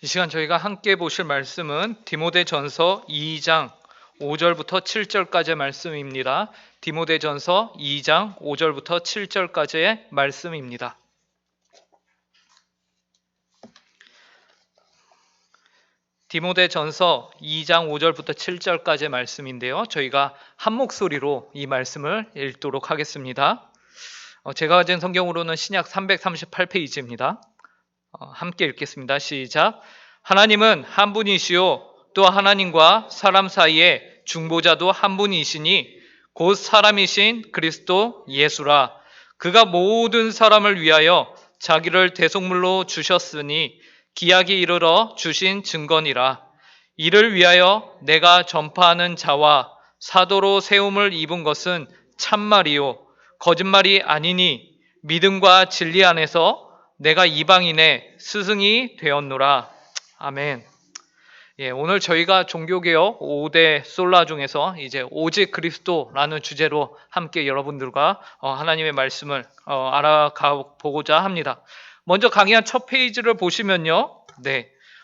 이 시간 저희가 함께 보실 말씀은 디모데전서 2장 5절부터 7절까지의 말씀입니다. 디모데전서 2장 5절부터 7절까지의 말씀입니다. 디모데전서 2장 5절부터 7절까지의 말씀인데요. 저희가 한 목소리로 이 말씀을 읽도록 하겠습니다. 제가 가진 성경으로는 신약 338페이지입니다. 함께 읽겠습니다. 시작. 하나님은 한 분이시요 또 하나님과 사람 사이에 중보자도 한 분이시니 곧 사람이신 그리스도 예수라. 그가 모든 사람을 위하여 자기를 대속물로 주셨으니 기약이 이르러 주신 증거니라. 이를 위하여 내가 전파하는 자와 사도로 세움을 입은 것은 참말이요 거짓말이 아니니 믿음과 진리 안에서 내가 이방인의 스승이 되었노라. 아멘. 오늘 저희가 종교개혁 5대 솔라 중에서 이제 오직 그리스도라는 주제로 함께 여러분들과 하나님의 말씀을 알아가 보고자 합니다. 먼저 강의 첫 페이지를 보시면요.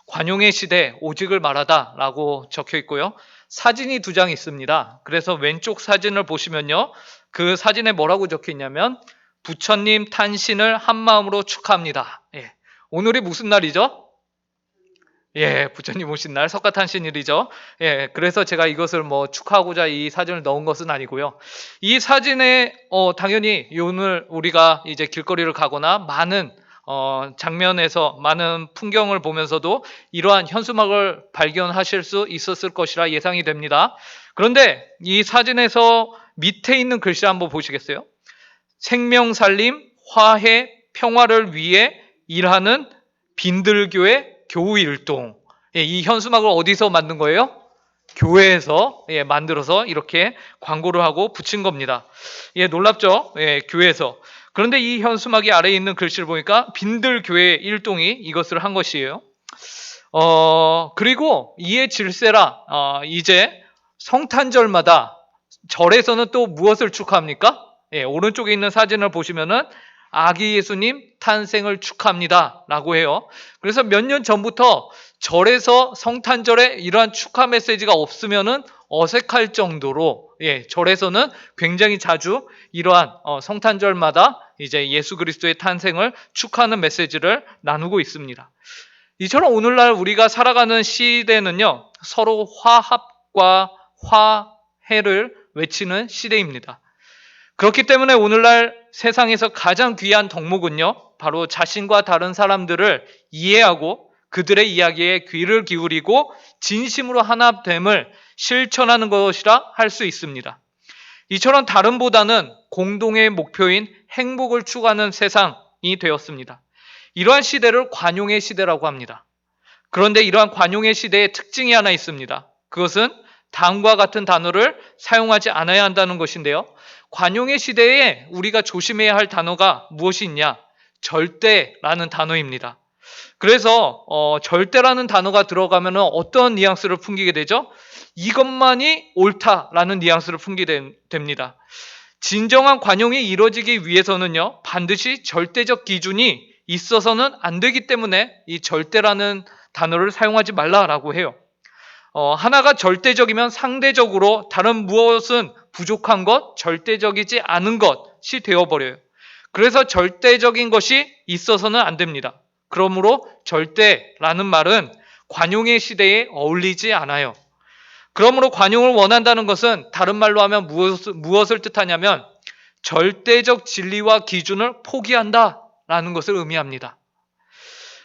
관용의 시대 오직을 말하다 라고 적혀 있고요. 사진이 2장 있습니다. 그래서 왼쪽 사진을 보시면요. 그 사진에 뭐라고 적혀 있냐면 부처님 탄신을 한마음으로 축하합니다. 오늘이 무슨 날이죠? 부처님 오신 날 석가탄신일이죠. 그래서 제가 이것을 축하하고자 이 사진을 넣은 것은 아니고요. 이 사진에 당연히 오늘 우리가 이제 길거리를 가거나 많은 장면에서 많은 풍경을 보면서도 이러한 현수막을 발견하실 수 있었을 것이라 예상이 됩니다. 그런데 이 사진에서 밑에 있는 글씨 한번 보시겠어요? 생명살림, 화해, 평화를 위해 일하는 빈들교회 교우일동. 이 현수막을 어디서 만든 거예요? 교회에서 만들어서 이렇게 광고를 하고 붙인 겁니다. 놀랍죠? 교회에서. 그런데 이 현수막이 아래에 있는 글씨를 보니까 빈들교회 일동이 이것을 한 것이에요. 그리고 이에 질세라 이제 성탄절마다 절에서는 또 무엇을 축하합니까? 오른쪽에 있는 사진을 보시면은 아기 예수님 탄생을 축하합니다 라고 해요. 그래서 몇 년 전부터 절에서 성탄절에 이러한 축하 메시지가 없으면은 어색할 정도로 절에서는 굉장히 자주 이러한 성탄절마다 이제 예수 그리스도의 탄생을 축하하는 메시지를 나누고 있습니다. 이처럼 오늘날 우리가 살아가는 시대는요, 서로 화합과 화해를 외치는 시대입니다. 그렇기 때문에 오늘날 세상에서 가장 귀한 덕목은요, 바로 자신과 다른 사람들을 이해하고 그들의 이야기에 귀를 기울이고 진심으로 하나됨을 실천하는 것이라 할 수 있습니다. 이처럼 다름보다는 공동의 목표인 행복을 추구하는 세상이 되었습니다. 이러한 시대를 관용의 시대라고 합니다. 그런데 이러한 관용의 시대의 특징이 하나 있습니다. 그것은 다음과 같은 단어를 사용하지 않아야 한다는 것인데요. 관용의 시대에 우리가 조심해야 할 단어가 무엇이 있냐? 절대라는 단어입니다. 그래서 절대라는 단어가 들어가면 어떤 뉘앙스를 풍기게 되죠? 이것만이 옳다라는 뉘앙스를 풍기게 됩니다. 진정한 관용이 이루어지기 위해서는요, 반드시 절대적 기준이 있어서는 안 되기 때문에 이 절대라는 단어를 사용하지 말라라고 해요. 하나가 절대적이면 상대적으로 다른 무엇은 부족한 것, 절대적이지 않은 것이 되어버려요. 그래서 절대적인 것이 있어서는 안 됩니다. 그러므로 절대라는 말은 관용의 시대에 어울리지 않아요. 그러므로 관용을 원한다는 것은 다른 말로 하면 무엇을 뜻하냐면 절대적 진리와 기준을 포기한다라는 것을 의미합니다.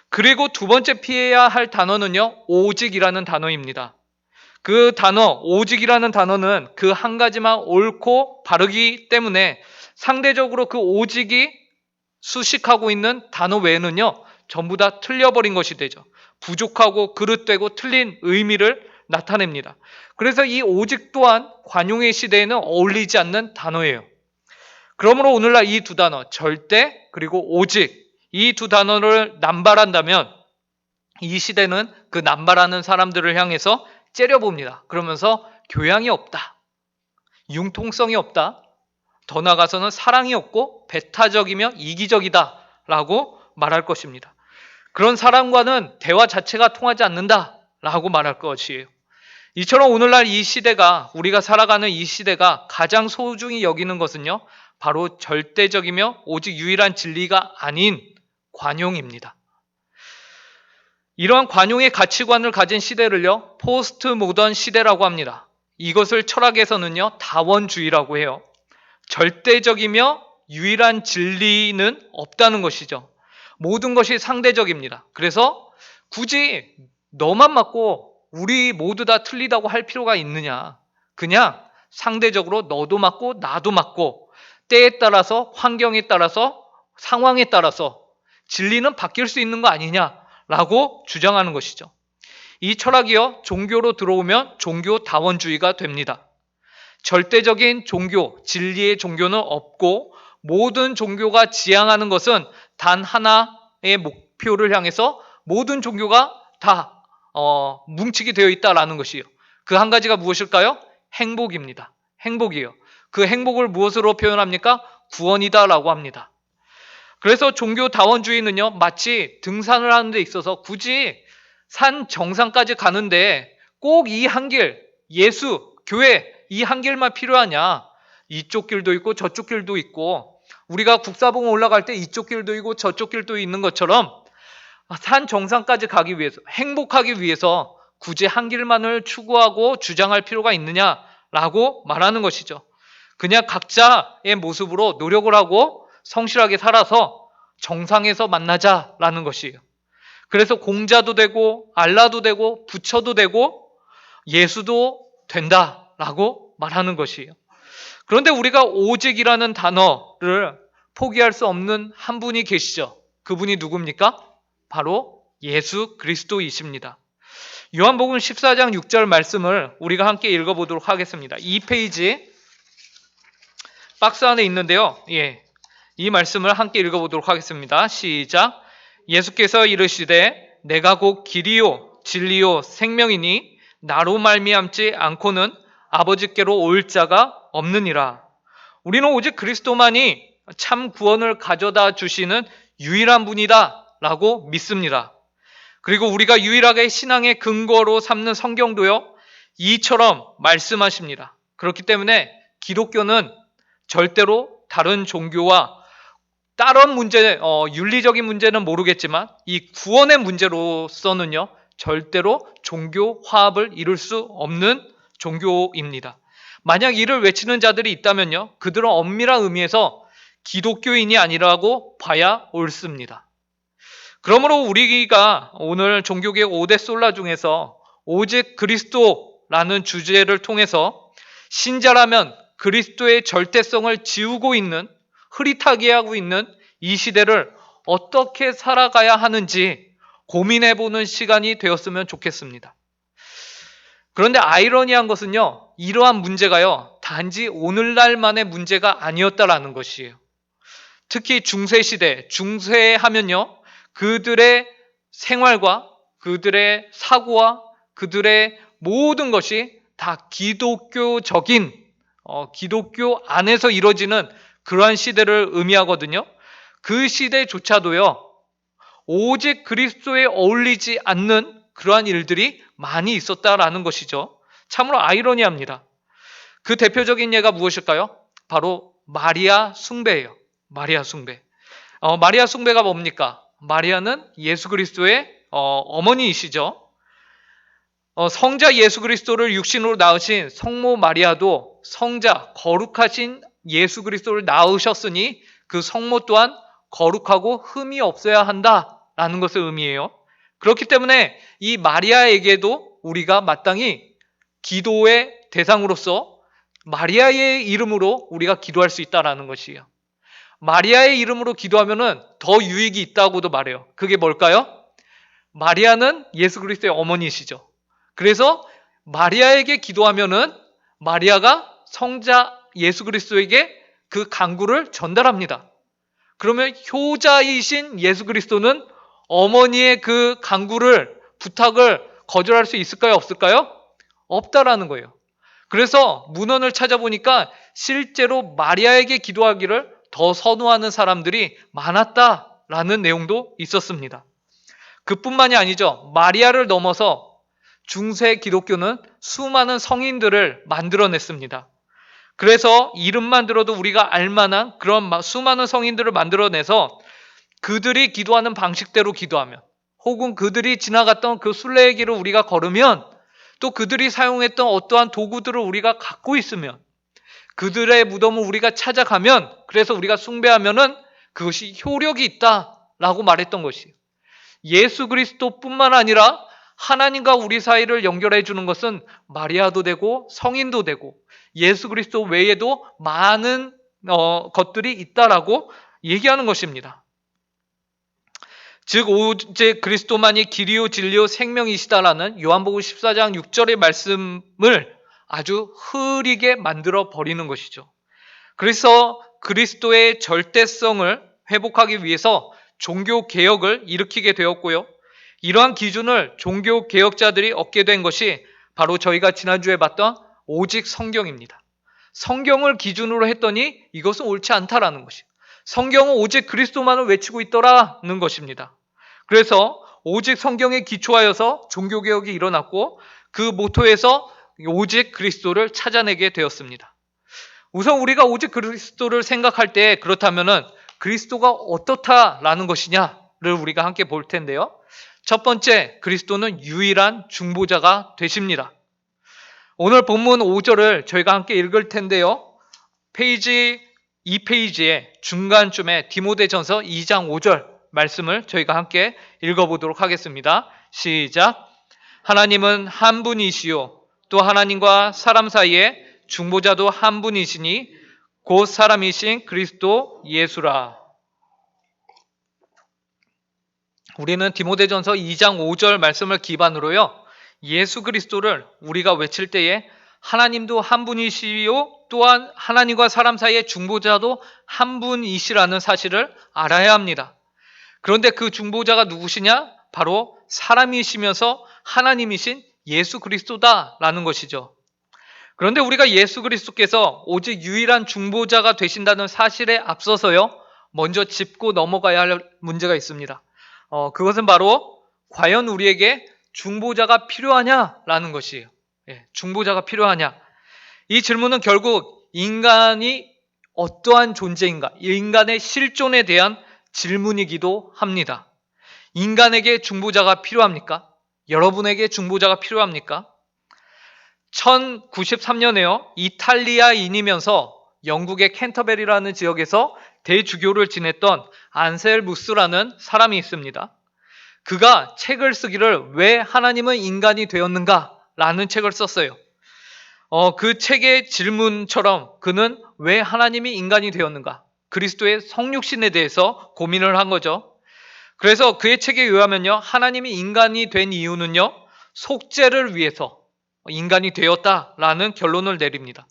그리고 두 번째 피해야 할 단어는요, 오직이라는 단어입니다. 그 단어, 오직이라는 단어는 그 한 가지만 옳고 바르기 때문에 상대적으로 그 오직이 수식하고 있는 단어 외에는요, 전부 다 틀려버린 것이 되죠. 부족하고 그릇되고 틀린 의미를 나타냅니다. 그래서 이 오직 또한 관용의 시대에는 어울리지 않는 단어예요. 그러므로 오늘날 이 두 단어, 절대 그리고 오직, 이 두 단어를 남발한다면 이 시대는 그 남발하는 사람들을 향해서 째려봅니다. 그러면서 교양이 없다, 융통성이 없다, 더 나아가서는 사랑이 없고 배타적이며 이기적이다 라고 말할 것입니다. 그런 사람과는 대화 자체가 통하지 않는다라고 말할 것이에요. 이처럼 오늘날 이 시대가, 우리가 살아가는 이 시대가 가장 소중히 여기는 것은요, 바로 절대적이며 오직 유일한 진리가 아닌 관용입니다. 이러한 관용의 가치관을 가진 시대를요, 포스트 모던 시대라고 합니다. 이것을 철학에서는요, 다원주의라고 해요. 절대적이며 유일한 진리는 없다는 것이죠. 모든 것이 상대적입니다. 그래서 굳이 너만 맞고 우리 모두 다 틀리다고 할 필요가 있느냐. 그냥 상대적으로 너도 맞고 나도 맞고 때에 따라서, 환경에 따라서, 상황에 따라서 진리는 바뀔 수 있는 거 아니냐라고 주장하는 것이죠. 이 철학이요, 종교로 들어오면 종교 다원주의가 됩니다. 절대적인 종교, 진리의 종교는 없고 모든 종교가 지향하는 것은 단 하나의 목표를 향해서 모든 종교가 다 뭉치게 되어 있다라는 것이에요. 그 한 가지가 무엇일까요? 행복입니다. 행복이에요. 그 행복을 무엇으로 표현합니까? 구원이다라고 합니다. 그래서 종교 다원주의는요, 마치 등산을 하는 데 있어서 굳이 산 정상까지 가는데 꼭 이 한 길, 예수, 교회 이 한 길만 필요하냐? 이쪽 길도 있고 저쪽 길도 있고, 우리가 국사봉 올라갈 때 이쪽 길도 있고 저쪽 길도 있는 것처럼 산 정상까지 가기 위해서, 행복하기 위해서 굳이 한 길만을 추구하고 주장할 필요가 있느냐라고 말하는 것이죠. 그냥 각자의 모습으로 노력을 하고 성실하게 살아서 정상에서 만나자라는 것이에요. 그래서 공자도 되고 알라도 되고 부처도 되고 예수도 된다라고 말하는 것이에요. 그런데 우리가 오직이라는 단어를 포기할 수 없는 한 분이 계시죠. 그분이 누굽니까? 바로 예수 그리스도이십니다. 요한복음 14장 6절 말씀을 우리가 함께 읽어보도록 하겠습니다. 2페이지 박스 안에 있는데요. 이 말씀을 함께 읽어보도록 하겠습니다. 시작. 예수께서 이르시되 내가 곧 길이요 진리요 생명이니 나로 말미암지 않고는 아버지께로 올 자가 없느니라. 우리는 오직 그리스도만이 참 구원을 가져다 주시는 유일한 분이다 라고 믿습니다. 그리고 우리가 유일하게 신앙의 근거로 삼는 성경도요, 이처럼 말씀하십니다. 그렇기 때문에 기독교는 절대로 다른 종교와 다른 문제, 윤리적인 문제는 모르겠지만 이 구원의 문제로서는요, 절대로 종교 화합을 이룰 수 없는 종교입니다. 만약 이를 외치는 자들이 있다면요, 그들은 엄밀한 의미에서 기독교인이 아니라고 봐야 옳습니다. 그러므로 우리가 오늘 종교개혁 5대 솔라 중에서 오직 그리스도라는 주제를 통해서 신자라면 그리스도의 절대성을 지우고 있는, 흐릿하게 하고 있는 이 시대를 어떻게 살아가야 하는지 고민해보는 시간이 되었으면 좋겠습니다. 그런데 아이러니한 것은요, 이러한 문제가요, 단지 오늘날만의 문제가 아니었다라는 것이에요. 특히 중세시대, 중세하면요, 그들의 생활과 그들의 사고와 그들의 모든 것이 다 기독교적인, 기독교 안에서 이루어지는 그러한 시대를 의미하거든요. 그 시대조차도요, 오직 그리스도에 어울리지 않는 그러한 일들이 많이 있었다라는 것이죠. 참으로 아이러니합니다. 그 대표적인 예가 무엇일까요? 바로 마리아 숭배예요. 마리아 숭배. 마리아 숭배가 뭡니까? 마리아는 예수 그리스도의 어머니이시죠. 성자 예수 그리스도를 육신으로 낳으신 성모 마리아도 성자 거룩하신 예수 그리스도를 낳으셨으니 그 성모 또한 거룩하고 흠이 없어야 한다라는 것을 의미해요. 그렇기 때문에 이 마리아에게도 우리가 마땅히 기도의 대상으로서 마리아의 이름으로 우리가 기도할 수 있다는 것이에요. 마리아의 이름으로 기도하면 더 유익이 있다고도 말해요. 그게 뭘까요? 마리아는 예수 그리스도의 어머니시죠. 그래서 마리아에게 기도하면은 마리아가 성자 예수 그리스도에게 그 간구를 전달합니다. 그러면 효자이신 예수 그리스도는 어머니의 그 간구를, 부탁을 거절할 수 있을까요? 없을까요? 없다라는 거예요. 그래서 문헌을 찾아보니까 실제로 마리아에게 기도하기를 더 선호하는 사람들이 많았다라는 내용도 있었습니다. 그뿐만이 아니죠. 마리아를 넘어서 중세 기독교는 수많은 성인들을 만들어냈습니다. 그래서 이름만 들어도 우리가 알만한 그런 수많은 성인들을 만들어내서 그들이 기도하는 방식대로 기도하면, 혹은 그들이 지나갔던 그 순례의 길을 우리가 걸으면, 또 그들이 사용했던 어떠한 도구들을 우리가 갖고 있으면, 그들의 무덤을 우리가 찾아가면, 그래서 우리가 숭배하면은 그것이 효력이 있다라고 말했던 것이에요. 예수 그리스도뿐만 아니라 하나님과 우리 사이를 연결해 주는 것은 마리아도 되고 성인도 되고 예수 그리스도 외에도 많은 것들이 있다라고 얘기하는 것입니다. 즉 오직 그리스도만이 길이요 진리요 생명이시다라는 요한복음 14장 6절의 말씀을 아주 흐리게 만들어 버리는 것이죠. 그래서 그리스도의 절대성을 회복하기 위해서 종교 개혁을 일으키게 되었고요. 이러한 기준을 종교 개혁자들이 얻게 된 것이 바로 저희가 지난주에 봤던 오직 성경입니다. 성경을 기준으로 했더니 이것은 옳지 않다라는 것이에요. 성경은 오직 그리스도만을 외치고 있더라는 것입니다. 그래서 오직 성경에 기초하여서 종교개혁이 일어났고 그 모토에서 오직 그리스도를 찾아내게 되었습니다. 우선 우리가 오직 그리스도를 생각할 때 그렇다면은 그리스도가 어떻다라는 것이냐를 우리가 함께 볼 텐데요. 첫 번째, 그리스도는 유일한 중보자가 되십니다. 오늘 본문 5절을 저희가 함께 읽을 텐데요. 페이지 2페이지의 중간쯤에 디모데전서 2장 5절 말씀을 저희가 함께 읽어보도록 하겠습니다. 시작. 하나님은 한 분이시요 또 하나님과 사람 사이에 중보자도 한 분이시니 곧 사람이신 그리스도 예수라. 우리는 디모데전서 2장 5절 말씀을 기반으로요. 예수 그리스도를 우리가 외칠 때에 하나님도 한 분이시요 또한 하나님과 사람 사이의 중보자도 한 분이시라는 사실을 알아야 합니다. 그런데 그 중보자가 누구시냐? 바로 사람이시면서 하나님이신 예수 그리스도다라는 것이죠. 그런데 우리가 예수 그리스도께서 오직 유일한 중보자가 되신다는 사실에 앞서서요. 먼저 짚고 넘어가야 할 문제가 있습니다. 그것은 바로 과연 우리에게 중보자가 필요하냐라는 것이에요. 중보자가 필요하냐. 이 질문은 결국 인간이 어떠한 존재인가, 인간의 실존에 대한 질문이기도 합니다. 인간에게 중보자가 필요합니까? 여러분에게 중보자가 필요합니까? 1093년에요. 이탈리아인이면서 영국의 캔터베리라는 지역에서 대주교를 지냈던 안셀무스라는 사람이 있습니다. 그가 책을 쓰기를 왜 하나님은 인간이 되었는가? 라는 책을 썼어요. 그 책의 질문처럼 그는 왜 하나님이 인간이 되었는가? 그리스도의 성육신에 대해서 고민을 한 거죠. 그래서 그의 책에 의하면요. 하나님이 인간이 된 이유는요. 속죄를 위해서 인간이 되었다라는 결론을 내립니다.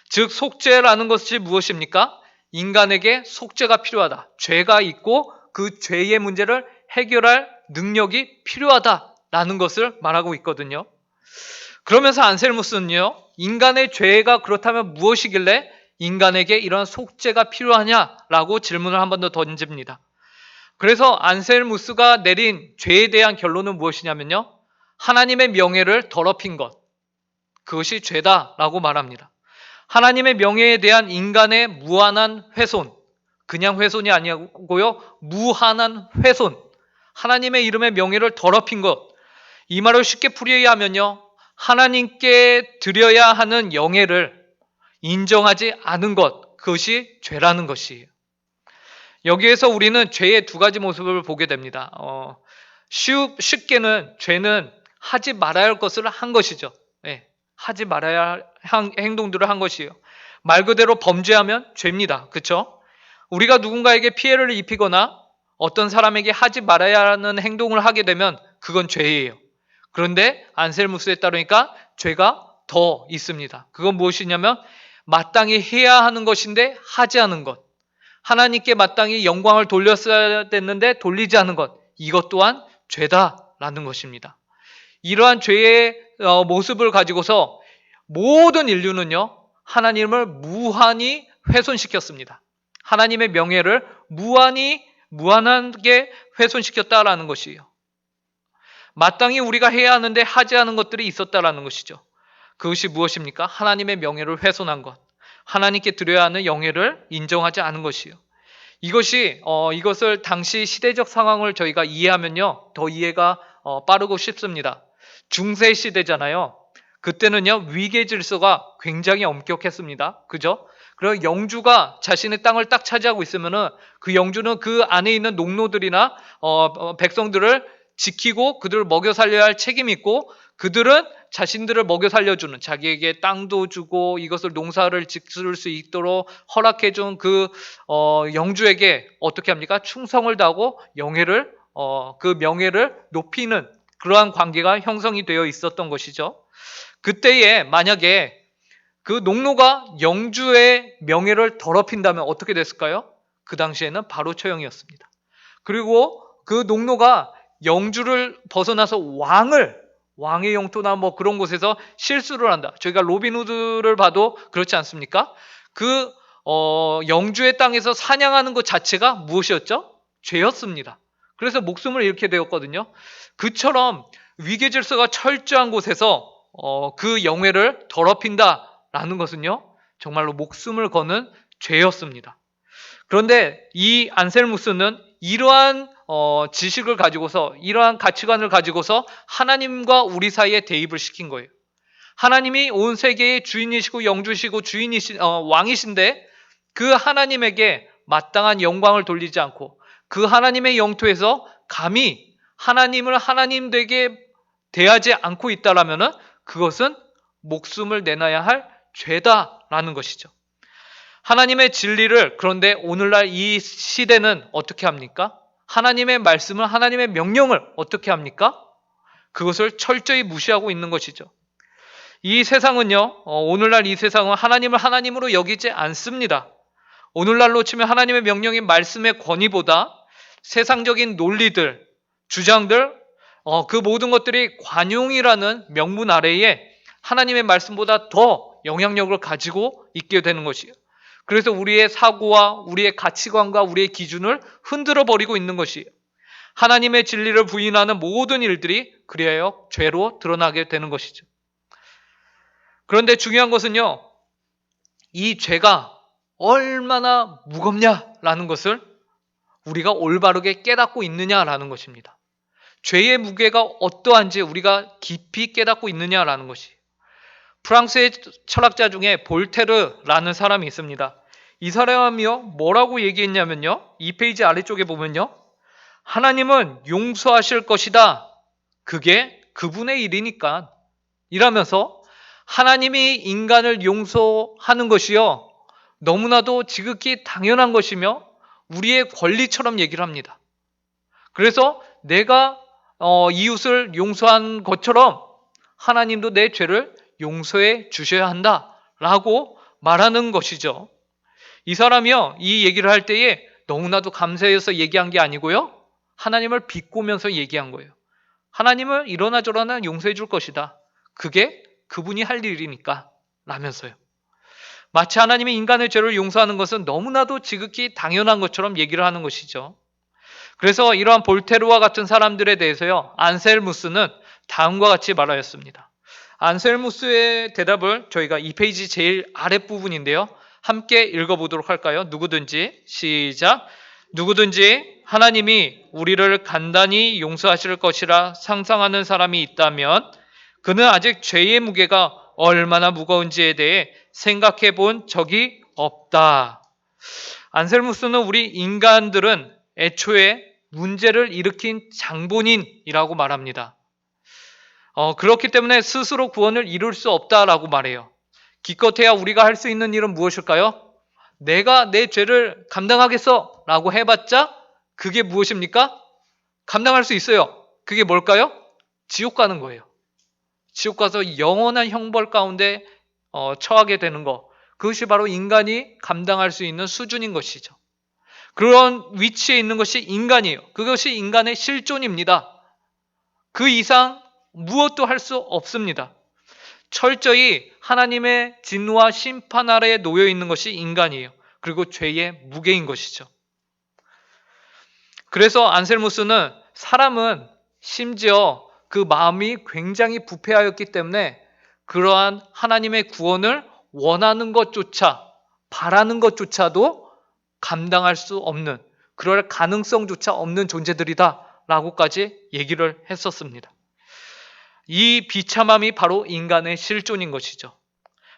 즉 속죄라는 것이 무엇입니까? 인간에게 속죄가 필요하다. 죄가 있고 그 죄의 문제를 해결할 능력이 필요하다라는 것을 말하고 있거든요. 그러면서 안셀무스는요. 인간의 죄가 그렇다면 무엇이길래 인간에게 이런 속죄가 필요하냐라고 질문을 한 번 더 던집니다. 그래서 안셀무스가 내린 죄에 대한 결론은 무엇이냐면요. 하나님의 명예를 더럽힌 것. 그것이 죄다라고 말합니다. 하나님의 명예에 대한 인간의 무한한 훼손. 그냥 훼손이 아니고요. 무한한 훼손. 하나님의 이름의 명예를 더럽힌 것. 이 말을 쉽게 풀이하면요. 하나님께 드려야 하는 영예를 인정하지 않은 것. 그것이 죄라는 것이에요. 여기에서 우리는 죄의 두 가지 모습을 보게 됩니다. 쉽게는 죄는 하지 말아야 할 것을 한 것이죠. 하지 말아야 할 행동들을 한 것이에요. 말 그대로 범죄하면 죄입니다. 그렇죠? 우리가 누군가에게 피해를 입히거나 어떤 사람에게 하지 말아야 하는 행동을 하게 되면 그건 죄예요. 그런데 안셀무스에 따르니까 죄가 더 있습니다. 그건 무엇이냐면 마땅히 해야 하는 것인데 하지 않은 것. 하나님께 마땅히 영광을 돌렸어야 됐는데 돌리지 않은 것. 이것 또한 죄다라는 것입니다. 이러한 죄의 모습을 가지고서 모든 인류는요. 하나님을 무한히 훼손시켰습니다. 하나님의 명예를 무한하게 훼손시켰다라는 것이에요. 마땅히 우리가 해야 하는데 하지 않은 것들이 있었다라는 것이죠. 그것이 무엇입니까? 하나님의 명예를 훼손한 것, 하나님께 드려야 하는 영예를 인정하지 않은 것이요. 이것을 당시 시대적 상황을 저희가 이해하면요, 더 이해가 빠르고 쉽습니다. 중세 시대잖아요. 그때는요, 위계 질서가 굉장히 엄격했습니다. 그죠? 그리고 영주가 자신의 땅을 딱 차지하고 있으면은 그 영주는 그 안에 있는 농노들이나 백성들을 지키고 그들을 먹여 살려야 할 책임이 있고, 그들은 자신들을 먹여 살려주는, 자기에게 땅도 주고 이것을 농사를 짓을 수 있도록 허락해준 영주에게 어떻게 합니까? 충성을 다하고 그 명예를 높이는 그러한 관계가 형성이 되어 있었던 것이죠. 그때에 만약에 그 농노가 영주의 명예를 더럽힌다면 어떻게 됐을까요? 그 당시에는 바로 처형이었습니다. 그리고 그 농노가 영주를 벗어나서 왕의 영토나 뭐 그런 곳에서 실수를 한다. 저희가 로빈후드를 봐도 그렇지 않습니까? 영주의 땅에서 사냥하는 것 자체가 무엇이었죠? 죄였습니다. 그래서 목숨을 잃게 되었거든요. 그처럼 위계 질서가 철저한 곳에서 그 영예를 더럽힌다라는 것은요, 정말로 목숨을 거는 죄였습니다. 그런데 이 안셀무스는 이러한 지식을 가지고서, 이러한 가치관을 가지고서 하나님과 우리 사이에 대입을 시킨 거예요. 하나님이 온 세계의 주인이시고 영주시고 왕이신데 그 하나님에게 마땅한 영광을 돌리지 않고 그 하나님의 영토에서 감히 하나님을 하나님 되게 대하지 않고 있다라면은 그것은 목숨을 내놔야 할 죄다라는 것이죠. 하나님의 진리를, 그런데 오늘날 이 시대는 어떻게 합니까? 하나님의 말씀을, 하나님의 명령을 어떻게 합니까? 그것을 철저히 무시하고 있는 것이죠. 이 세상은요, 오늘날 이 세상은 하나님을 하나님으로 여기지 않습니다. 오늘날로 치면 하나님의 명령인 말씀의 권위보다 세상적인 논리들, 주장들, 그 모든 것들이 관용이라는 명분 아래에 하나님의 말씀보다 더 영향력을 가지고 있게 되는 것이에요. 그래서 우리의 사고와 우리의 가치관과 우리의 기준을 흔들어 버리고 있는 것이에요. 하나님의 진리를 부인하는 모든 일들이 그리하여 죄로 드러나게 되는 것이죠. 그런데 중요한 것은요, 이 죄가 얼마나 무겁냐라는 것을 우리가 올바르게 깨닫고 있느냐라는 것입니다. 죄의 무게가 어떠한지 우리가 깊이 깨닫고 있느냐라는 것이. 프랑스의 철학자 중에 볼테르라는 사람이 있습니다. 이 사람이요, 뭐라고 얘기했냐면요, 이 페이지 아래쪽에 보면요, 하나님은 용서하실 것이다. 그게 그분의 일이니까. 이라면서 하나님이 인간을 용서하는 것이요, 너무나도 지극히 당연한 것이며 우리의 권리처럼 얘기를 합니다. 그래서 내가 이웃을 용서한 것처럼 하나님도 내 죄를 용서해 주셔야 한다라고 말하는 것이죠. 이 사람이요, 이 얘기를 할 때에 너무나도 감사해서 얘기한 게 아니고요, 하나님을 비꼬면서 얘기한 거예요. 하나님은 이러나 저러나 용서해 줄 것이다. 그게 그분이 할 일이니까 라면서요. 마치 하나님이 인간의 죄를 용서하는 것은 너무나도 지극히 당연한 것처럼 얘기를 하는 것이죠. 그래서 이러한 볼테르와 같은 사람들에 대해서요, 안셀무스는 다음과 같이 말하였습니다. 안셀무스의 대답을 저희가 이 페이지 제일 아랫부분인데요, 함께 읽어보도록 할까요? 누구든지, 시작. 누구든지 하나님이 우리를 간단히 용서하실 것이라 상상하는 사람이 있다면 그는 아직 죄의 무게가 얼마나 무거운지에 대해 생각해 본 적이 없다. 안셀무스는 우리 인간들은 애초에 문제를 일으킨 장본인이라고 말합니다. 그렇기 때문에 스스로 구원을 이룰 수 없다라고 말해요. 기껏해야 우리가 할 수 있는 일은 무엇일까요? 내가 내 죄를 감당하겠어 라고 해봤자 그게 무엇입니까? 감당할 수 있어요. 그게 뭘까요? 지옥 가는 거예요. 지옥 가서 영원한 형벌 가운데 처하게 되는 것, 그것이 바로 인간이 감당할 수 있는 수준인 것이죠. 그런 위치에 있는 것이 인간이에요. 그것이 인간의 실존입니다. 그 이상 무엇도 할 수 없습니다. 철저히 하나님의 진노와 심판 아래에 놓여 있는 것이 인간이에요. 그리고 죄의 무게인 것이죠. 그래서 안셀무스는 사람은 심지어 그 마음이 굉장히 부패하였기 때문에 그러한 하나님의 구원을 원하는 것조차, 바라는 것조차도 감당할 수 없는, 그럴 가능성조차 없는 존재들이다 라고까지 얘기를 했었습니다. 이 비참함이 바로 인간의 실존인 것이죠.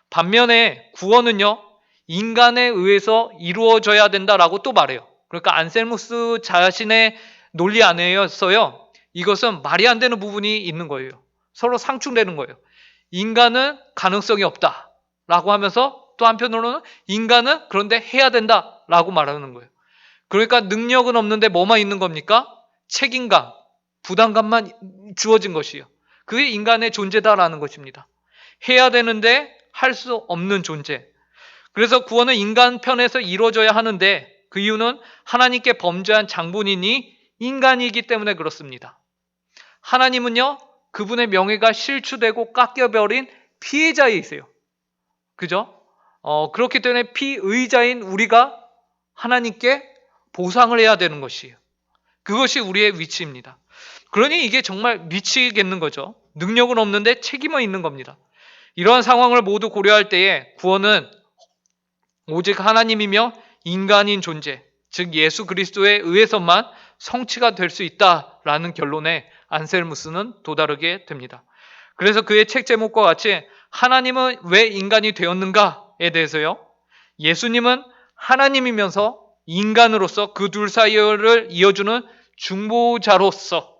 반면에 구원은요, 인간에 의해서 이루어져야 된다라고 또 말해요. 그러니까 안셀무스 자신의 논리 안에였어요. 이것은 말이 안 되는 부분이 있는 거예요. 서로 상충되는 거예요. 인간은 가능성이 없다라고 하면서 또 한편으로는 인간은 그런데 해야 된다라고 말하는 거예요. 그러니까 능력은 없는데 뭐만 있는 겁니까? 책임감, 부담감만 주어진 것이에요. 그게 인간의 존재다라는 것입니다. 해야 되는데 할 수 없는 존재. 그래서 구원은 인간 편에서 이루어져야 하는데 그 이유는 하나님께 범죄한 장본인이 인간이기 때문에 그렇습니다. 하나님은요, 그분의 명예가 실추되고 깎여버린 피해자이세요. 그죠? 그렇기 때문에 피의자인 우리가 하나님께 보상을 해야 되는 것이에요. 그것이 우리의 위치입니다. 그러니 이게 정말 미치겠는 거죠. 능력은 없는데 책임은 있는 겁니다. 이러한 상황을 모두 고려할 때에 구원은 오직 하나님이며 인간인 존재, 즉 예수 그리스도에 의해서만 성취가 될 수 있다라는 결론에 안셀무스는 도달하게 됩니다. 그래서 그의 책 제목과 같이 하나님은 왜 인간이 되었는가에 대해서요, 예수님은 하나님이면서 인간으로서 그 둘 사이를 이어주는 중보자로서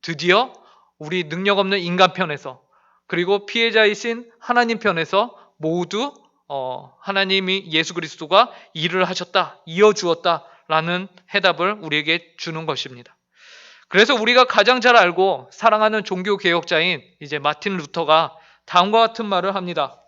드디어 우리 능력 없는 인간 편에서 그리고 피해자이신 하나님 편에서 모두 하나님이 예수 그리스도가 일을 하셨다, 이어주었다라는 해답을 우리에게 주는 것입니다. 그래서 우리가 가장 잘 알고 사랑하는 종교 개혁자인 이제 마틴 루터가 다음과 같은 말을 합니다.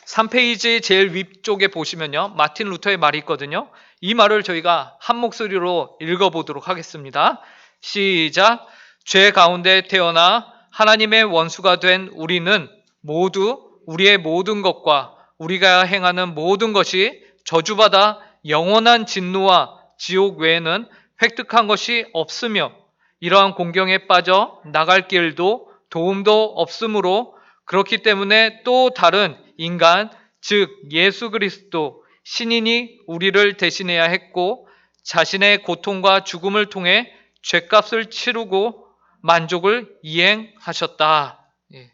3페이지 제일 위쪽에 보시면요, 마틴 루터의 말이 있거든요. 이 말을 저희가 한 목소리로 읽어보도록 하겠습니다. 시작. 죄 가운데 태어나 하나님의 원수가 된 우리는 모두 우리의 모든 것과 우리가 행하는 모든 것이 저주받아 영원한 진노와 지옥 외에는 획득한 것이 없으며 이러한 공경에 빠져 나갈 길도 도움도 없으므로 그렇기 때문에 또 다른 인간, 즉 예수 그리스도 신인이 우리를 대신해야 했고 자신의 고통과 죽음을 통해 죗값을 치르고 만족을 이행하셨다. 예.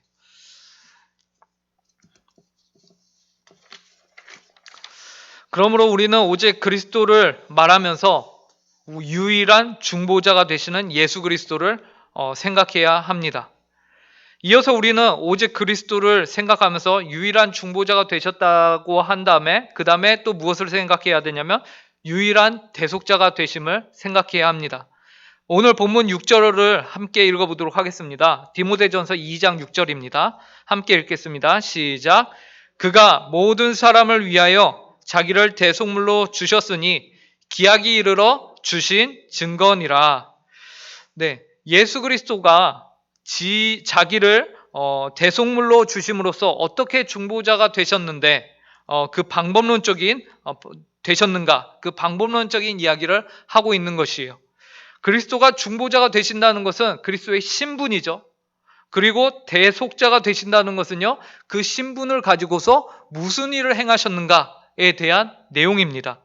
그러므로 우리는 오직 그리스도를 말하면서 유일한 중보자가 되시는 예수 그리스도를 생각해야 합니다. 이어서 우리는 오직 그리스도를 생각하면서 유일한 중보자가 되셨다고 한 다음에 그 다음에 또 무엇을 생각해야 되냐면 유일한 대속자가 되심을 생각해야 합니다. 오늘 본문 6절을 함께 읽어보도록 하겠습니다. 디모데전서 2장 6절입니다. 함께 읽겠습니다. 시작. 그가 모든 사람을 위하여 자기를 대속물로 주셨으니 기약이 이르러 주신 증거니라. 네, 예수 그리스도가 자기를 대속물로 주심으로써 어떻게 중보자가 되셨는데 그 방법론적인 되셨는가, 그 방법론적인 이야기를 하고 있는 것이에요. 그리스도가 중보자가 되신다는 것은 그리스도의 신분이죠. 그리고 대속자가 되신다는 것은요, 그 신분을 가지고서 무슨 일을 행하셨는가에 대한 내용입니다.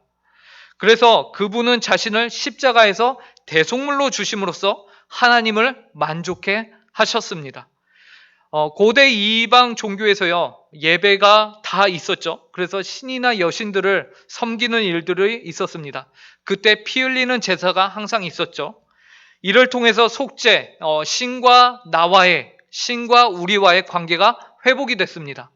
그래서 그분은 자신을 십자가에서 대속물로 주심으로써 하나님을 만족해 하셨습니다. 고대 이방 종교에서요, 예배가 다 있었죠. 그래서 신이나 여신들을 섬기는 일들이 있었습니다. 그때 피 흘리는 제사가 항상 있었죠. 이를 통해서 속죄, 신과 우리와의 관계가 회복이 됐습니다.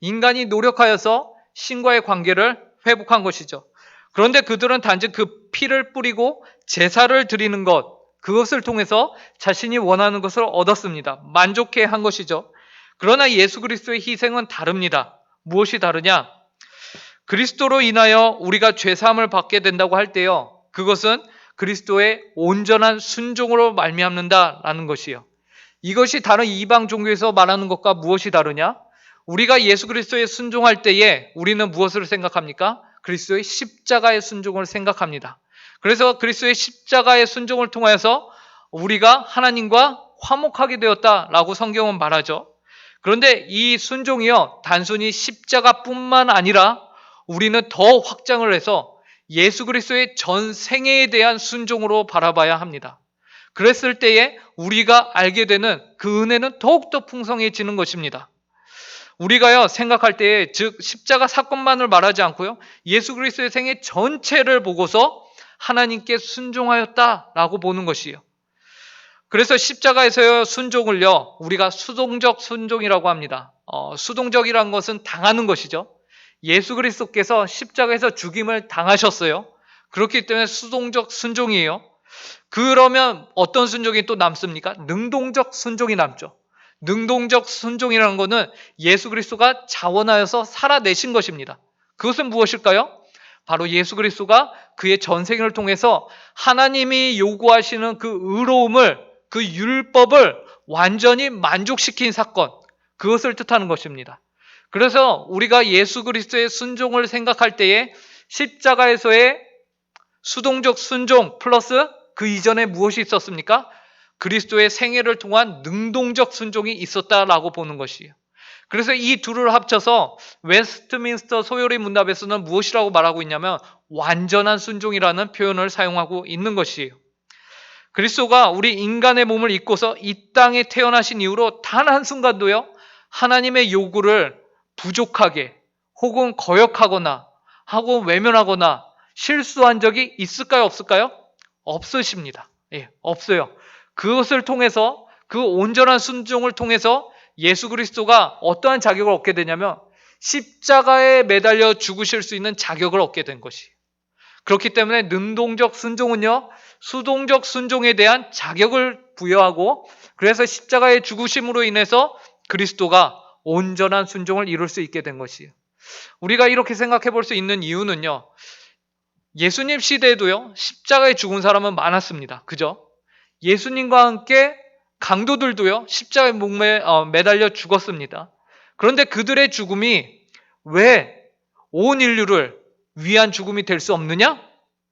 인간이 노력하여서 신과의 관계를 회복한 것이죠. 그런데 그들은 단지 그 피를 뿌리고 제사를 드리는 것, 그것을 통해서 자신이 원하는 것을 얻었습니다. 만족해 한 것이죠. 그러나 예수 그리스도의 희생은 다릅니다. 무엇이 다르냐? 그리스도로 인하여 우리가 죄사함을 받게 된다고 할 때요, 그것은 그리스도의 온전한 순종으로 말미암는다라는 것이에요. 이것이 다른 이방 종교에서 말하는 것과 무엇이 다르냐? 우리가 예수 그리스도에 순종할 때에 우리는 무엇을 생각합니까? 그리스도의 십자가의 순종을 생각합니다. 그래서 그리스도의 십자가의 순종을 통하여서 우리가 하나님과 화목하게 되었다라고 성경은 말하죠. 그런데 이 순종이요, 단순히 십자가뿐만 아니라 우리는 더 확장을 해서 예수 그리스도의 전 생애에 대한 순종으로 바라봐야 합니다. 그랬을 때에 우리가 알게 되는 그 은혜는 더욱더 풍성해지는 것입니다. 우리가요, 생각할 때에, 즉 십자가 사건만을 말하지 않고요, 예수 그리스도의 생애 전체를 보고서 하나님께 순종하였다라고 보는 것이에요. 그래서 십자가에서의 순종을요, 우리가 수동적 순종이라고 합니다. 수동적이라는 것은 당하는 것이죠. 예수 그리스도께서 십자가에서 죽임을 당하셨어요. 그렇기 때문에 수동적 순종이에요. 그러면 어떤 순종이 또 남습니까? 능동적 순종이 남죠. 능동적 순종이라는 것은 예수 그리스도가 자원하여서 살아내신 것입니다. 그것은 무엇일까요? 바로 예수 그리스도가 그의 전생을 통해서 하나님이 요구하시는 그 의로움을, 그 율법을 완전히 만족시킨 사건, 그것을 뜻하는 것입니다. 그래서 우리가 예수 그리스도의 순종을 생각할 때에 십자가에서의 수동적 순종 플러스 그 이전에 무엇이 있었습니까? 그리스도의 생애를 통한 능동적 순종이 있었다라고 보는 것이에요. 그래서 이 둘을 합쳐서 웨스트민스터 소요리 문답에서는 무엇이라고 말하고 있냐면 완전한 순종이라는 표현을 사용하고 있는 것이에요. 그리스도가 우리 인간의 몸을 입고서 이 땅에 태어나신 이후로 단 한순간도요, 하나님의 요구를 부족하게 혹은 거역하거나 하고 외면하거나 실수한 적이 있을까요, 없을까요? 없으십니다. 예, 없어요. 그것을 통해서, 그 온전한 순종을 통해서 예수 그리스도가 어떠한 자격을 얻게 되냐면 십자가에 매달려 죽으실 수 있는 자격을 얻게 된 것이에요. 그렇기 때문에 능동적 순종은요, 수동적 순종에 대한 자격을 부여하고, 그래서 십자가의 죽으심으로 인해서 그리스도가 온전한 순종을 이룰 수 있게 된 것이에요. 우리가 이렇게 생각해 볼 수 있는 이유는요, 예수님 시대에도요, 십자가에 죽은 사람은 많았습니다. 그죠? 예수님과 함께 강도들도요, 십자가에 매달려 죽었습니다. 그런데 그들의 죽음이 왜 온 인류를 위한 죽음이 될 수 없느냐?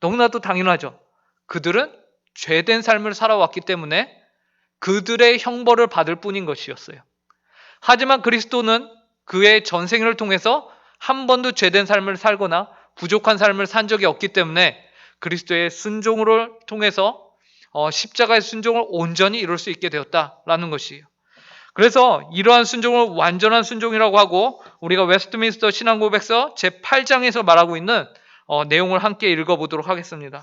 너무나도 당연하죠. 그들은 죄된 삶을 살아왔기 때문에 그들의 형벌을 받을 뿐인 것이었어요. 하지만 그리스도는 그의 전생을 통해서 한 번도 죄된 삶을 살거나 부족한 삶을 산 적이 없기 때문에 그리스도의 순종을 통해서 십자가의 순종을 온전히 이룰 수 있게 되었다라는 것이에요. 그래서 이러한 순종을 완전한 순종이라고 하고, 우리가 웨스트민스터 신앙고백서 제8장에서 말하고 있는 내용을 함께 읽어보도록 하겠습니다.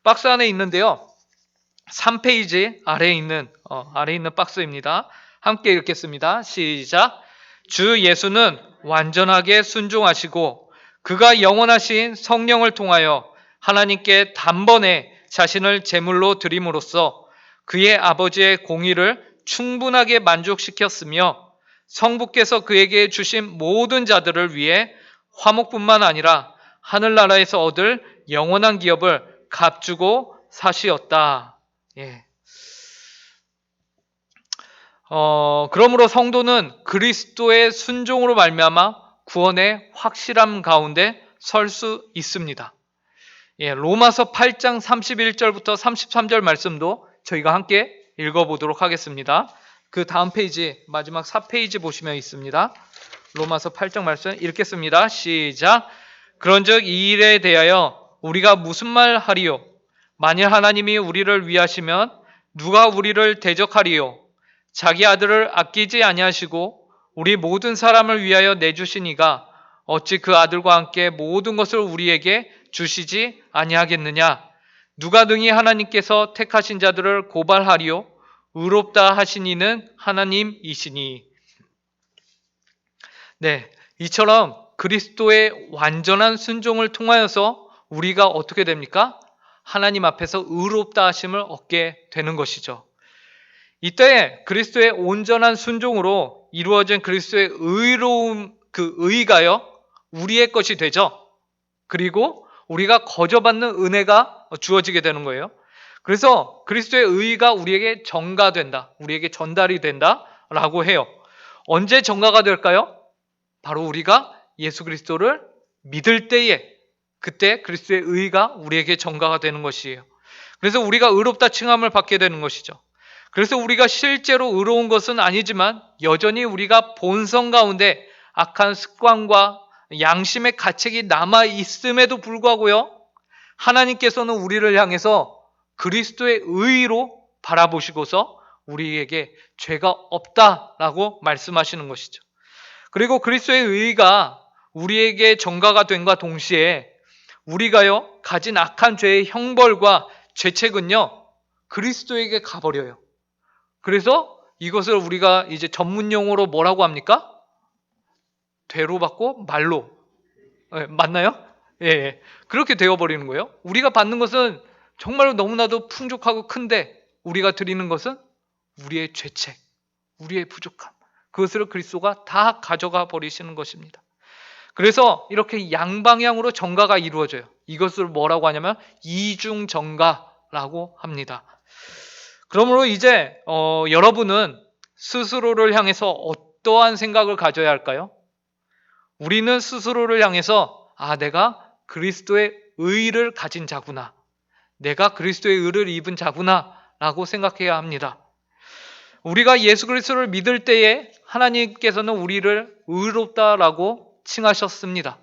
박스 안에 있는데요, 3페이지 아래에 있는 박스입니다. 함께 읽겠습니다. 시작. 주 예수는 완전하게 순종하시고 그가 영원하신 성령을 통하여 하나님께 단번에 자신을 제물로 드림으로써 그의 아버지의 공의를 충분하게 만족시켰으며 성부께서 그에게 주신 모든 자들을 위해 화목뿐만 아니라 하늘나라에서 얻을 영원한 기업을 값주고 사시었다. 예. 그러므로 성도는 그리스도의 순종으로 말미암아 구원의 확실함 가운데 설 수 있습니다. 예, 로마서 8장 31절부터 33절 말씀도 저희가 함께 읽어보도록 하겠습니다. 그 다음 페이지, 마지막 4페이지 보시면 있습니다. 로마서 8장 말씀 읽겠습니다. 시작. 그런즉 이 일에 대하여 우리가 무슨 말 하리요? 만일 하나님이 우리를 위하시면 누가 우리를 대적하리요? 자기 아들을 아끼지 아니하시고 우리 모든 사람을 위하여 내주시니가 어찌 그 아들과 함께 모든 것을 우리에게 주시지 아니하겠느냐? 누가 능히 하나님께서 택하신 자들을 고발하리요? 의롭다 하신 이는 하나님이시니. 네, 이처럼 그리스도의 완전한 순종을 통하여서 우리가 어떻게 됩니까? 하나님 앞에서 의롭다 하심을 얻게 되는 것이죠. 이때 그리스도의 온전한 순종으로 이루어진 그리스도의 의로움, 그 의가요, 우리의 것이 되죠. 그리고 우리가 거저받는 은혜가 주어지게 되는 거예요. 그래서 그리스도의 의가 우리에게 전가된다, 우리에게 전달이 된다라고 해요. 언제 전가가 될까요? 바로 우리가 예수 그리스도를 믿을 때에, 그때 그리스도의 의가 우리에게 전가가 되는 것이에요. 그래서 우리가 의롭다 칭함을 받게 되는 것이죠. 그래서 우리가 실제로 의로운 것은 아니지만 여전히 우리가 본성 가운데 악한 습관과 양심의 가책이 남아 있음에도 불구하고요, 하나님께서는 우리를 향해서 그리스도의 의로 바라보시고서 우리에게 죄가 없다라고 말씀하시는 것이죠. 그리고 그리스도의 의가 우리에게 전가가 됨과 동시에 우리가요 가진 악한 죄의 형벌과 죄책은요 그리스도에게 가버려요. 그래서 이것을 우리가 이제 전문 용어로 뭐라고 합니까? 되로 받고 말로. 맞나요? 예, 예. 그렇게 되어버리는 거예요. 우리가 받는 것은 정말로 너무나도 풍족하고 큰데 우리가 드리는 것은 우리의 죄책, 우리의 부족함, 그것을 그리스도가 다 가져가 버리시는 것입니다. 그래서 이렇게 양방향으로 전가가 이루어져요. 이것을 뭐라고 하냐면 이중 전가라고 합니다. 그러므로 이제 여러분은 스스로를 향해서 어떠한 생각을 가져야 할까요? 우리는 스스로를 향해서 내가 그리스도의 의를 가진 자구나, 내가 그리스도의 의를 입은 자구나 라고 생각해야 합니다. 우리가 예수 그리스도를 믿을 때에 하나님께서는 우리를 의롭다라고 칭하셨습니다.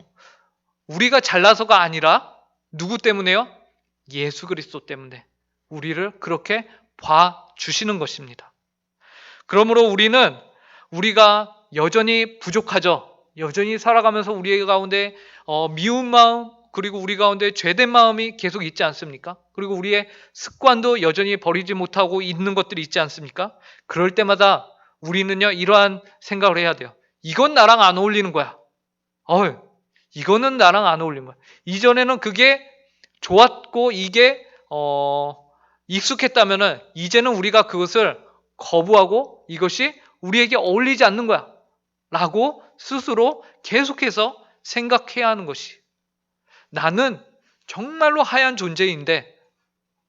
우리가 잘나서가 아니라 누구 때문에요? 예수 그리스도 때문에 우리를 그렇게 봐주시는 것입니다. 그러므로 우리가 여전히 부족하죠. 여전히 살아가면서 우리 가운데 미운 마음, 그리고 우리 가운데 죄된 마음이 계속 있지 않습니까? 그리고 우리의 습관도 여전히 버리지 못하고 있는 것들이 있지 않습니까? 그럴 때마다 우리는요 이러한 생각을 해야 돼요. 이건 나랑 안 어울리는 거야. 이거는 나랑 안 어울리는 거야. 이전에는 그게 좋았고 이게 익숙했다면은 이제는 우리가 그것을 거부하고 이것이 우리에게 어울리지 않는 거야 라고 스스로 계속해서 생각해야 하는 것이, 나는 정말로 하얀 존재인데,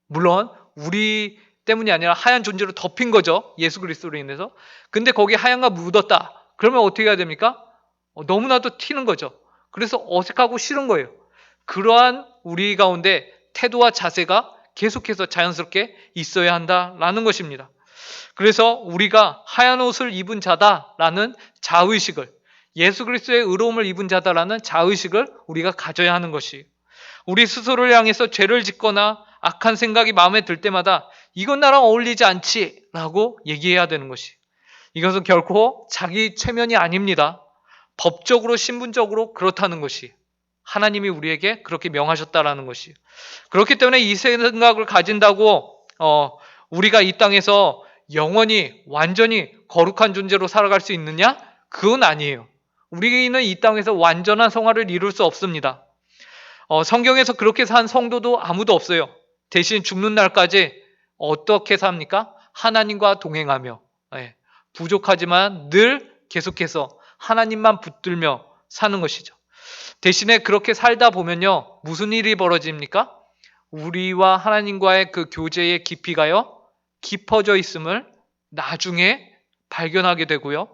물론 우리 때문이 아니라 하얀 존재로 덮인 거죠, 예수 그리스도로 인해서. 근데 거기에 하얀가 묻었다 그러면 어떻게 해야 됩니까? 너무나도 튀는 거죠. 그래서 어색하고 싫은 거예요. 그러한 우리 가운데 태도와 자세가 계속해서 자연스럽게 있어야 한다라는 것입니다. 그래서 우리가 하얀 옷을 입은 자다라는 자의식을, 예수 그리스도의 의로움을 입은 자다라는 자의식을 우리가 가져야 하는 것이, 우리 스스로를 향해서 죄를 짓거나 악한 생각이 마음에 들 때마다 이건 나랑 어울리지 않지 라고 얘기해야 되는 것이, 이것은 결코 자기 최면이 아닙니다. 법적으로 신분적으로 그렇다는 것이 하나님이 우리에게 그렇게 명하셨다라는 것이, 그렇기 때문에 이 생각을 가진다고 우리가 이 땅에서 영원히 완전히 거룩한 존재로 살아갈 수 있느냐? 그건 아니에요. 우리는 이 땅에서 완전한 성화를 이룰 수 없습니다. 성경에서 그렇게 산 성도도 아무도 없어요. 대신 죽는 날까지 어떻게 삽니까? 하나님과 동행하며, 부족하지만 늘 계속해서 하나님만 붙들며 사는 것이죠. 대신에 그렇게 살다 보면요 무슨 일이 벌어집니까? 우리와 하나님과의 그 교제의 깊이가요 깊어져 있음을 나중에 발견하게 되고요,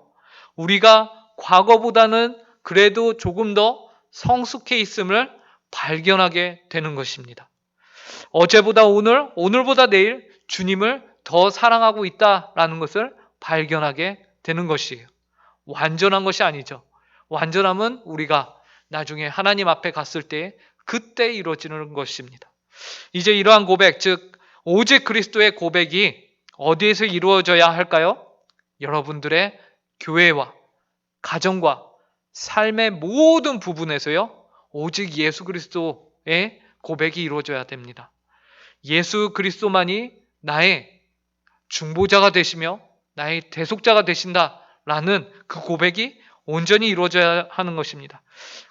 우리가 과거보다는 그래도 조금 더 성숙해 있음을 발견하게 되는 것입니다. 어제보다 오늘, 오늘보다 내일 주님을 더 사랑하고 있다라는 것을 발견하게 되는 것이에요. 완전한 것이 아니죠. 완전함은 우리가 나중에 하나님 앞에 갔을 때 그때 이루어지는 것입니다. 이제 이러한 고백, 즉 오직 그리스도의 고백이 어디에서 이루어져야 할까요? 여러분들의 교회와 가정과 삶의 모든 부분에서요 오직 예수 그리스도의 고백이 이루어져야 됩니다. 예수 그리스도만이 나의 중보자가 되시며 나의 대속자가 되신다라는 그 고백이 온전히 이루어져야 하는 것입니다.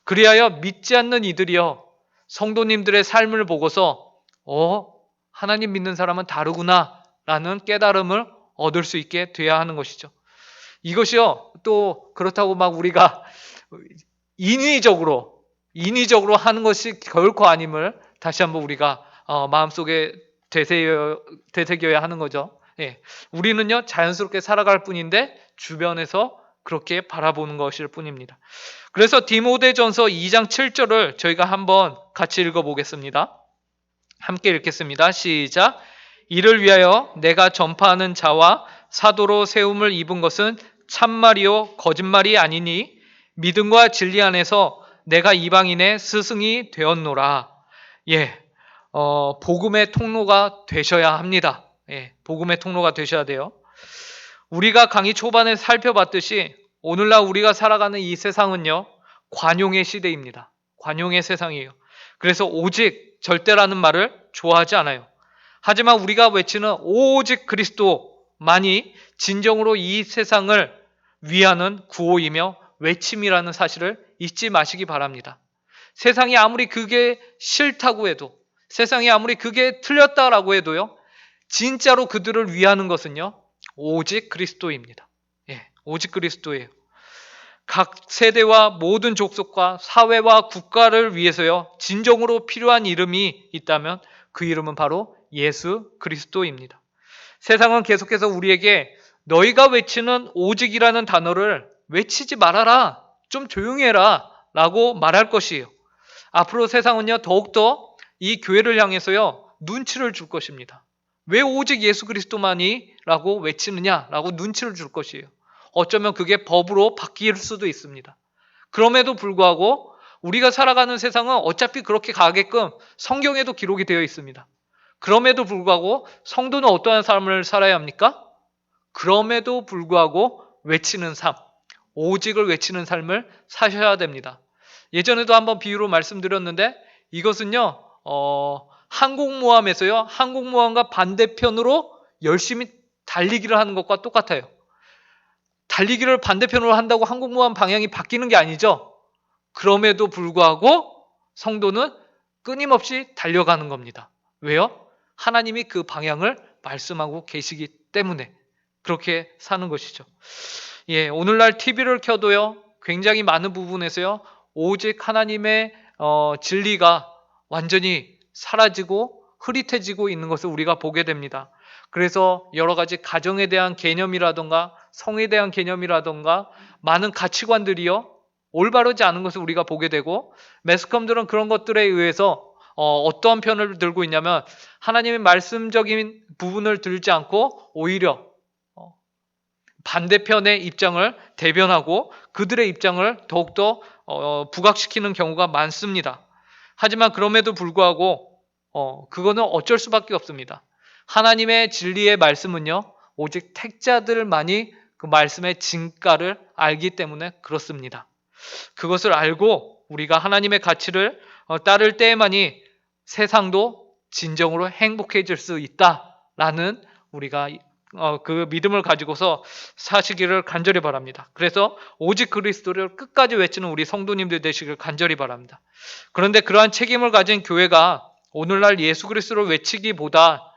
그리하여 믿지 않는 이들이요 성도님들의 삶을 보고서 하나님 믿는 사람은 다르구나 라는 깨달음을 얻을 수 있게 돼야 하는 것이죠. 이것이요 또 그렇다고 막 우리가 인위적으로 하는 것이 결코 아님을 다시 한번 우리가 마음속에 되새겨야 하는 거죠. 우리는요 자연스럽게 살아갈 뿐인데 주변에서 그렇게 바라보는 것일 뿐입니다. 그래서 디모데전서 2장 7절을 저희가 한번 같이 읽어보겠습니다. 함께 읽겠습니다. 시작. 이를 위하여 내가 전파하는 자와 사도로 세움을 입은 것은 참말이요 거짓말이 아니니 믿음과 진리 안에서 내가 이방인의 스승이 되었노라. 예, 복음의 통로가 되셔야 합니다. 예, 복음의 통로가 되셔야 돼요. 우리가 강의 초반에 살펴봤듯이 오늘날 우리가 살아가는 이 세상은요, 관용의 시대입니다. 관용의 세상이에요. 그래서 오직 절대라는 말을 좋아하지 않아요. 하지만 우리가 외치는 오직 그리스도만이 진정으로 이 세상을 위하는 구호이며 외침이라는 사실을 잊지 마시기 바랍니다. 세상이 아무리 그게 싫다고 해도, 세상이 아무리 그게 틀렸다라고 해도요, 진짜로 그들을 위하는 것은요, 오직 그리스도입니다. 예, 오직 그리스도예요. 각 세대와 모든 족속과 사회와 국가를 위해서요, 진정으로 필요한 이름이 있다면 그 이름은 바로 예수 그리스도입니다. 세상은 계속해서 우리에게 너희가 외치는 오직이라는 단어를 외치지 말아라, 좀 조용히 해라 라고 말할 것이에요. 앞으로 세상은요, 더욱더 이 교회를 향해서요, 눈치를 줄 것입니다. 왜 오직 예수 그리스도만이 라고 외치느냐 라고 눈치를 줄 것이에요. 어쩌면 그게 법으로 바뀔 수도 있습니다. 그럼에도 불구하고 우리가 살아가는 세상은 어차피 그렇게 가게끔 성경에도 기록이 되어 있습니다. 그럼에도 불구하고 성도는 어떠한 삶을 살아야 합니까? 그럼에도 불구하고 외치는 삶, 오직을 외치는 삶을 사셔야 됩니다. 예전에도 한번 비유로 말씀드렸는데 이것은요, 항공모함에서요, 항공모함과 반대편으로 열심히 달리기를 하는 것과 똑같아요. 달리기를 반대편으로 한다고 항공모함 방향이 바뀌는 게 아니죠. 그럼에도 불구하고 성도는 끊임없이 달려가는 겁니다. 왜요? 하나님이 그 방향을 말씀하고 계시기 때문에 그렇게 사는 것이죠. 예, 오늘날 TV를 켜도요, 굉장히 많은 부분에서요, 오직 하나님의 진리가 완전히 사라지고 흐릿해지고 있는 것을 우리가 보게 됩니다. 그래서 여러 가지 가정에 대한 개념이라던가 성에 대한 개념이라던가 많은 가치관들이요, 올바르지 않은 것을 우리가 보게 되고, 매스컴들은 그런 것들에 의해서 어떠한 편을 들고 있냐면 하나님의 말씀적인 부분을 들지 않고 오히려 반대편의 입장을 대변하고 그들의 입장을 더욱더 부각시키는 경우가 많습니다. 하지만 그럼에도 불구하고 그거는 어쩔 수밖에 없습니다. 하나님의 진리의 말씀은요, 오직 택자들만이 그 말씀의 진가를 알기 때문에 그렇습니다. 그것을 알고 우리가 하나님의 가치를 따를 때에만이 세상도 진정으로 행복해질 수 있다라는 우리가 그 믿음을 가지고서 사시기를 간절히 바랍니다. 그래서 오직 그리스도를 끝까지 외치는 우리 성도님들 되시길 간절히 바랍니다. 그런데 그러한 책임을 가진 교회가 오늘날 예수 그리스도를 외치기보다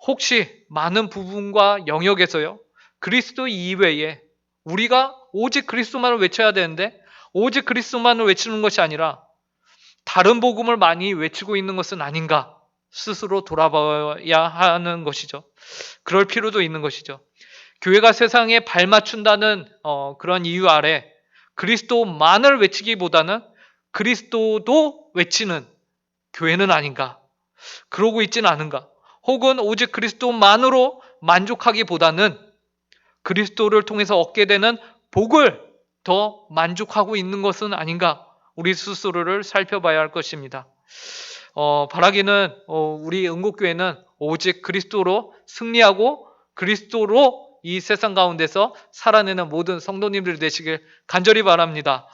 혹시 많은 부분과 영역에서요, 그리스도 이외에 우리가 오직 그리스도만을 외쳐야 되는데 오직 그리스도만을 외치는 것이 아니라 다른 복음을 많이 외치고 있는 것은 아닌가 스스로 돌아봐야 하는 것이죠. 그럴 필요도 있는 것이죠. 교회가 세상에 발맞춘다는 그런 이유 아래 그리스도만을 외치기보다는 그리스도도 외치는 교회는 아닌가, 그러고 있지는 않은가, 혹은 오직 그리스도만으로 만족하기보다는 그리스도를 통해서 얻게 되는 복을 더 만족하고 있는 것은 아닌가, 우리 스스로를 살펴봐야 할 것입니다. 바라기는 우리 응곡교회는 오직 그리스도로 승리하고 그리스도로 이 세상 가운데서 살아내는 모든 성도님들 되시길 간절히 바랍니다.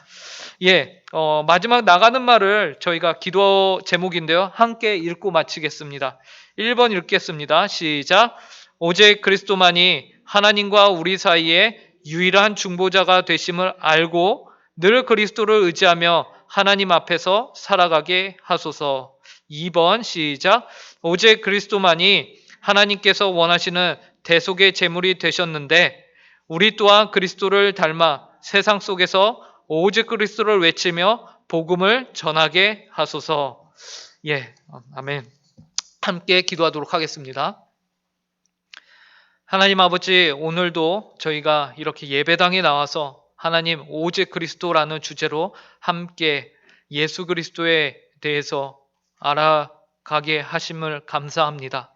예, 마지막 나가는 말을 저희가 기도 제목인데요, 함께 읽고 마치겠습니다. 1번 읽겠습니다. 시작. 오직 그리스도만이 하나님과 우리 사이에 유일한 중보자가 되심을 알고 늘 그리스도를 의지하며 하나님 앞에서 살아가게 하소서. 2번 시작. 오직 그리스도만이 하나님께서 원하시는 대속의 제물이 되셨는데 우리 또한 그리스도를 닮아 세상 속에서 오직 그리스도를 외치며 복음을 전하게 하소서. 예, 아멘. 함께 기도하도록 하겠습니다. 하나님 아버지, 오늘도 저희가 이렇게 예배당에 나와서 하나님 오직 그리스도라는 주제로 함께 예수 그리스도에 대해서 알아가게 하심을 감사합니다.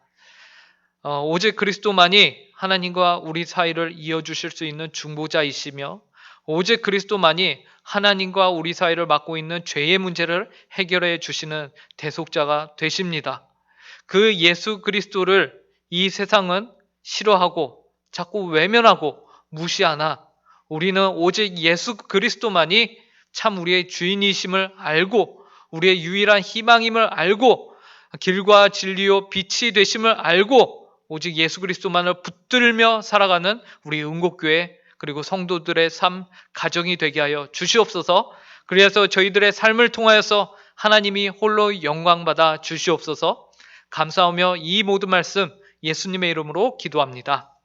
오직 그리스도만이 하나님과 우리 사이를 이어주실 수 있는 중보자이시며 오직 그리스도만이 하나님과 우리 사이를 맡고 있는 죄의 문제를 해결해 주시는 대속자가 되십니다. 그 예수 그리스도를 이 세상은 싫어하고 자꾸 외면하고 무시하나 우리는 오직 예수 그리스도만이 참 우리의 주인이심을 알고 우리의 유일한 희망임을 알고 길과 진리요 빛이 되심을 알고 오직 예수 그리스도만을 붙들며 살아가는 우리 은곡교회 그리고 성도들의 삶 가정이 되게 하여 주시옵소서. 그래서 저희들의 삶을 통하여서 하나님이 홀로 영광받아 주시옵소서. 감사하며 이 모든 말씀 예수님의 이름으로 기도합니다.